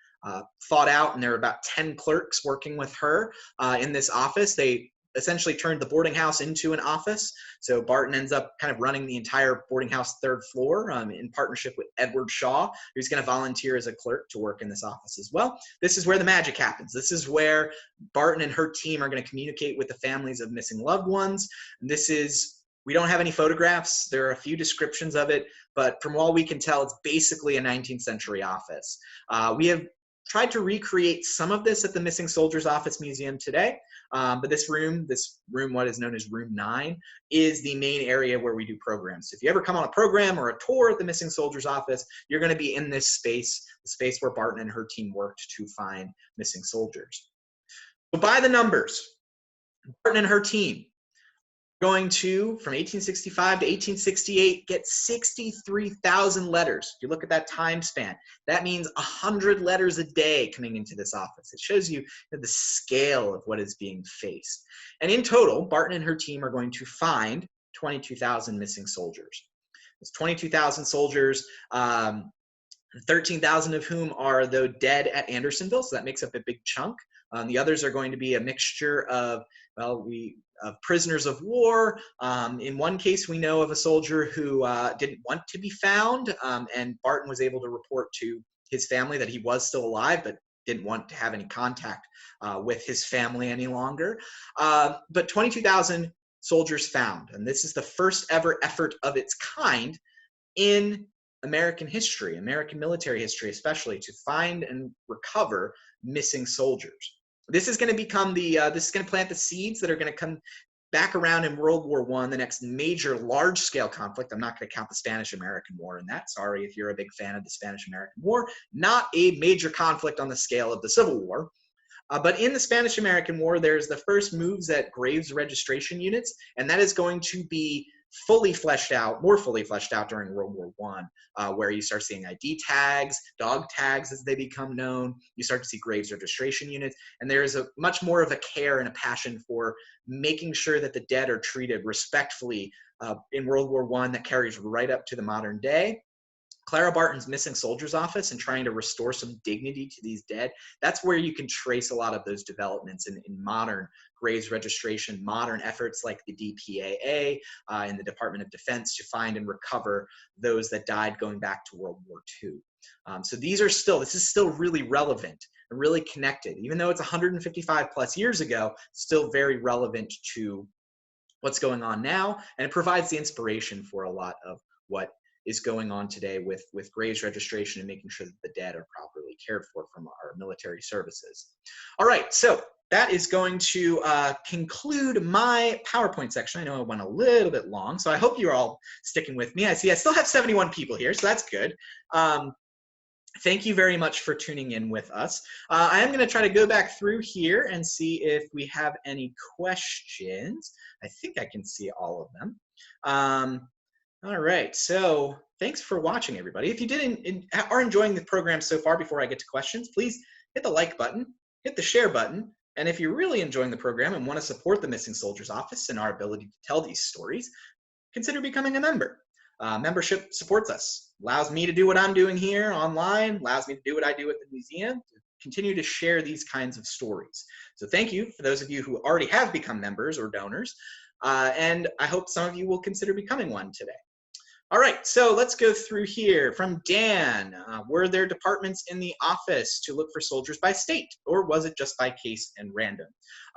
thought out, and there are about 10 clerks working with her in this office. They essentially turned the boarding house into an office. So Barton ends up kind of running the entire boarding house 3rd floor in partnership with Edward Shaw, who's going to volunteer as a clerk to work in this office as well. This is where the magic happens. This is where Barton and her team are going to communicate with the families of missing loved ones. And we don't have any photographs. There are a few descriptions of it, but from all we can tell, it's basically a 19th century office. We have tried to recreate some of this at the Missing Soldiers Office Museum today. But this room, what is known as room 9, is the main area where we do programs. So if you ever come on a program or a tour at the Missing Soldiers Office, you're going to be in this space, the space where Barton and her team worked to find missing soldiers. So by the numbers, Barton and her team going to, from 1865 to 1868, get 63,000 letters. If you look at that time span, that means 100 letters a day coming into this office. It shows you the scale of what is being faced. And in total, Barton and her team are going to find 22,000 missing soldiers. It's 22,000 soldiers, 13,000 of whom are, though, dead at Andersonville, so that makes up a big chunk. The others are going to be a mixture of, well, of prisoners of war. In one case, we know of a soldier who didn't want to be found, and Barton was able to report to his family that he was still alive, but didn't want to have any contact with his family any longer. But 22,000 soldiers found, and this is the first ever effort of its kind in American history, American military history especially, to find and recover missing soldiers. This is going to become this is going to plant the seeds that are going to come back around in World War I, the next major large-scale conflict. I'm not going to count the Spanish-American War in that. Sorry if you're a big fan of the Spanish-American War. Not a major conflict on the scale of the Civil War. But in the Spanish-American War, there's the first moves at graves registration units, and that is going to be fully fleshed out, more fully fleshed out during World War I, where you start seeing ID tags, dog tags as they become known. You start to see graves registration units, and there is a much more of a care and a passion for making sure that the dead are treated respectfully in World War I that carries right up to the modern day. Clara Barton's Missing Soldiers Office and trying to restore some dignity to these dead, that's where you can trace a lot of those developments in modern graves registration, modern efforts like the DPAA and the Department of Defense to find and recover those that died going back to World War II. So this is still really relevant and really connected. Even though it's 155 plus years ago, still very relevant to what's going on now, and it provides the inspiration for a lot of what is going on today with graves registration and making sure that the dead are properly cared for from our military services. All right, so that is going to conclude my PowerPoint section. I know I went a little bit long, so I hope you're all sticking with me. I see I still have 71 people here, so that's good. Thank you very much for tuning in with us. I am going to try to go back through here and see if we have any questions. I think I can see all of them. All right, so thanks for watching, everybody. If you are enjoying the program so far, before I get to questions, please hit the like button, hit the share button, and if you're really enjoying the program and want to support the Missing Soldiers Office and our ability to tell these stories, consider becoming a member. Membership supports us, allows me to do what I'm doing here online, allows me to do what I do at the museum, to continue to share these kinds of stories. So thank you for those of you who already have become members or donors, and I hope some of you will consider becoming one today. All right, so let's go through here. From Dan, were there departments in the office to look for soldiers by state, or was it just by case and random?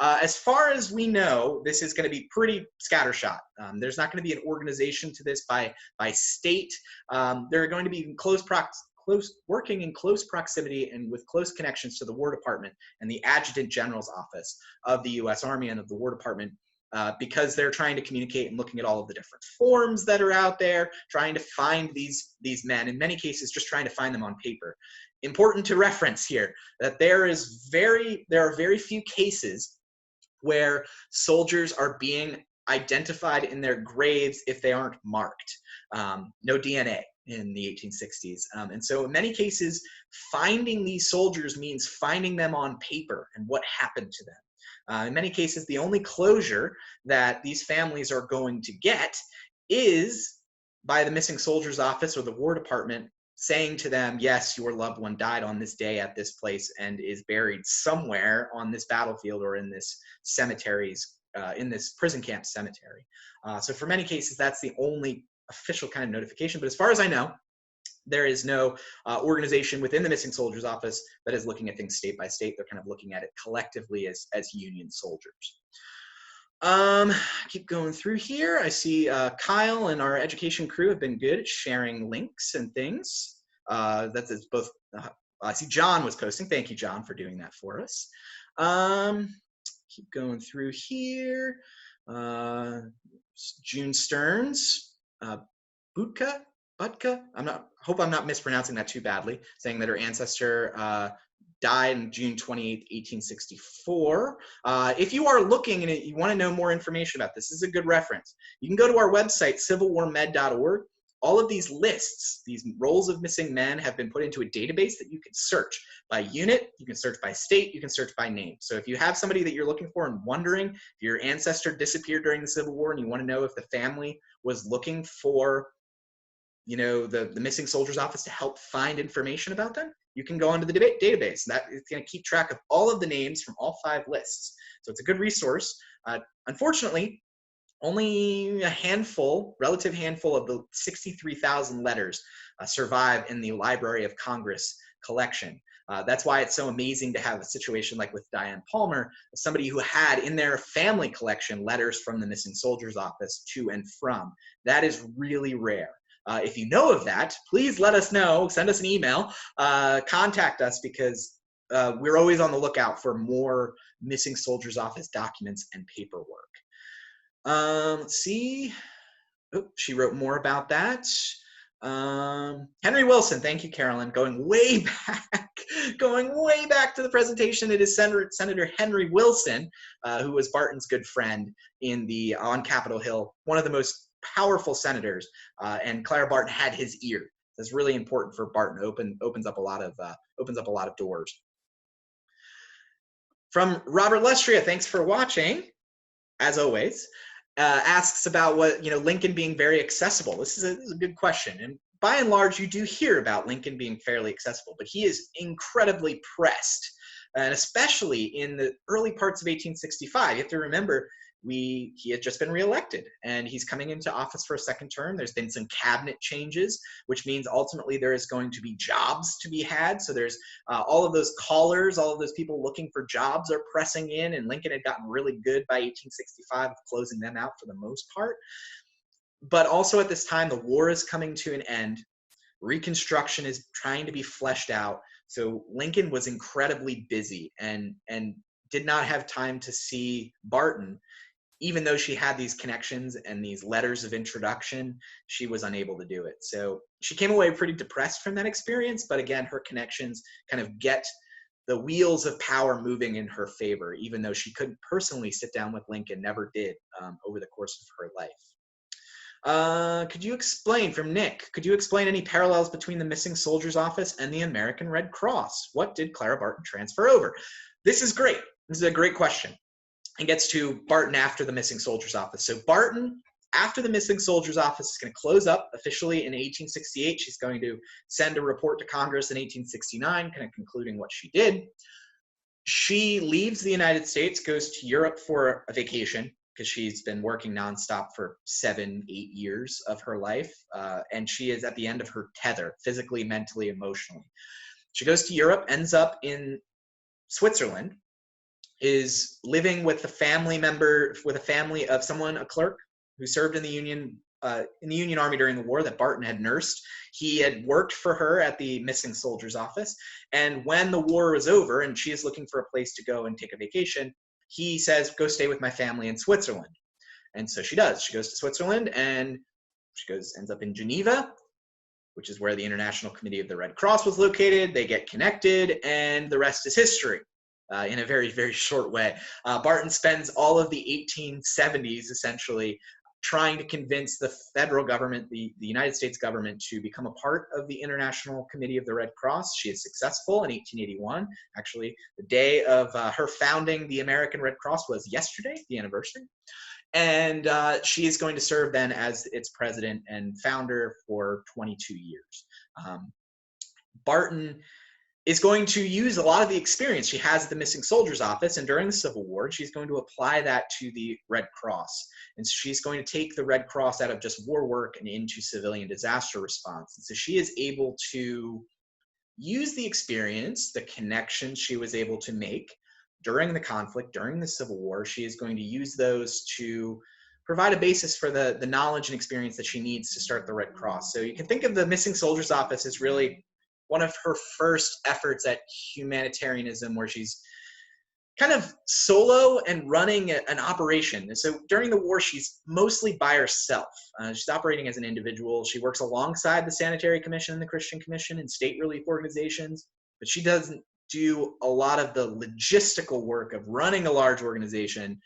As far as we know, this is going to be pretty scattershot. There's not going to be an organization to this by state. They're going to be working in close proximity and with close connections to the War Department and the Adjutant General's Office of the U.S. Army and of the War Department, because they're trying to communicate and looking at all of the different forms that are out there, trying to find these men, in many cases just trying to find them on paper. Important to reference here that there are very few cases where soldiers are being identified in their graves if they aren't marked. No DNA in the 1860s. And so in many cases, finding these soldiers means finding them on paper and what happened to them. In many cases, the only closure that these families are going to get is by the Missing Soldiers Office or the War Department saying to them, yes, your loved one died on this day at this place and is buried somewhere on this battlefield or in this in this prison camp cemetery. So for many cases, that's the only official kind of notification. But as far as I know, there is no organization within the Missing Soldiers Office that is looking at things state by state. They're kind of looking at it collectively as Union soldiers. Keep going through here. I see Kyle and our education crew have been good at sharing links and things. That's both. I see John was posting. Thank you, John, for doing that for us. Keep going through here. June Stearns, Butka. Hope I'm not mispronouncing that too badly, saying that her ancestor died on June 28, 1864. If you are looking and you want to know more information about this, this is a good reference. You can go to our website, civilwarmed.org. All of these lists, these rolls of missing men, have been put into a database that you can search by unit, you can search by state, you can search by name. So if you have somebody that you're looking for and wondering if your ancestor disappeared during the Civil War and you want to know if the family was looking for the missing soldiers office to help find information about them, you can go onto the database. That is going to keep track of all of the names from all 5 lists. So it's a good resource. Unfortunately, only a relative handful of the 63,000 letters survive in the Library of Congress collection. That's why it's so amazing to have a situation like with Diane Palmer, somebody who had in their family collection letters from the missing soldiers office to and from. That is really rare. If you know of that, please let us know. Send us an email. Contact us, because we're always on the lookout for more missing soldiers office documents and paperwork. Let's see. Oh, she wrote more about that. Henry Wilson, thank you, Carolyn. Going way back to the presentation, it is Senator Henry Wilson, who was Barton's good friend on Capitol Hill, one of the most powerful senators, and Clara Barton had his ear. That's really important for Barton. Opens up a lot of doors. From Robert Lestria, thanks for watching, as always. Asks about Lincoln being very accessible. This is a good question, and by and large, you do hear about Lincoln being fairly accessible, but he is incredibly pressed, and especially in the early parts of 1865. You have to remember, he had just been reelected, and he's coming into office for a second term. There's been some cabinet changes, which means ultimately there is going to be jobs to be had. So there's all of those callers, all of those people looking for jobs are pressing in, and Lincoln had gotten really good by 1865 of closing them out for the most part. But also at this time, the war is coming to an end. Reconstruction is trying to be fleshed out. So Lincoln was incredibly busy and did not have time to see Barton. Even though she had these connections and these letters of introduction, she was unable to do it. So she came away pretty depressed from that experience, but again, her connections kind of get the wheels of power moving in her favor, even though she couldn't personally sit down with Lincoln, never did, over the course of her life. Could you explain, from Nick, could you explain any parallels between the missing soldiers office and the American Red Cross? What did Clara Barton transfer over? This is great. This is a great question. And gets to Barton after the missing soldiers office. So Barton, after the missing soldiers office, is going to close up officially in 1868. She's going to send a report to Congress in 1869, kind of concluding what she did. She leaves the United States, goes to Europe for a vacation, because she's been working nonstop for 7-8 years of her life. And she is at the end of her tether, physically, mentally, emotionally. She goes to Europe, ends up in Switzerland, is living with a family of someone, a clerk who served in the Union Army during the war that Barton had nursed. He had worked for her at the missing soldiers office. And when the war was over and she is looking for a place to go and take a vacation, he says, go stay with my family in Switzerland. And so she does. She goes to Switzerland, and she ends up in Geneva, which is where the International Committee of the Red Cross was located. They get connected, and the rest is history. In a very, very short way. Barton spends all of the 1870s essentially trying to convince the federal government, the United States government, to become a part of the International Committee of the Red Cross. She is successful in 1881. Actually, the day of her founding the American Red Cross was yesterday, the anniversary. And she is going to serve then as its president and founder for 22 years. Barton is going to use a lot of the experience she has at the missing soldiers office, and during the Civil War, she's going to apply that to the Red Cross. And so she's going to take the Red Cross out of just war work and into civilian disaster response. And so she is able to use the experience, the connections she was able to make during the conflict, during the Civil War. She is going to use those to provide a basis for the knowledge and experience that she needs to start the Red Cross. So you can think of the missing soldiers office as really one of her first efforts at humanitarianism, where she's kind of solo and running an operation. And so during the war, she's mostly by herself. She's operating as an individual. She works alongside the Sanitary Commission and the Christian Commission and state relief organizations, but she doesn't do a lot of the logistical work of running a large organization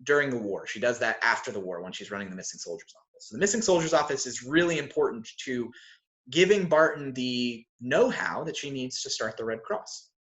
during the war. She does that after the war when she's running the missing soldiers office. So the missing soldiers office is really important to giving Barton the know-how that she needs to start the Red Cross.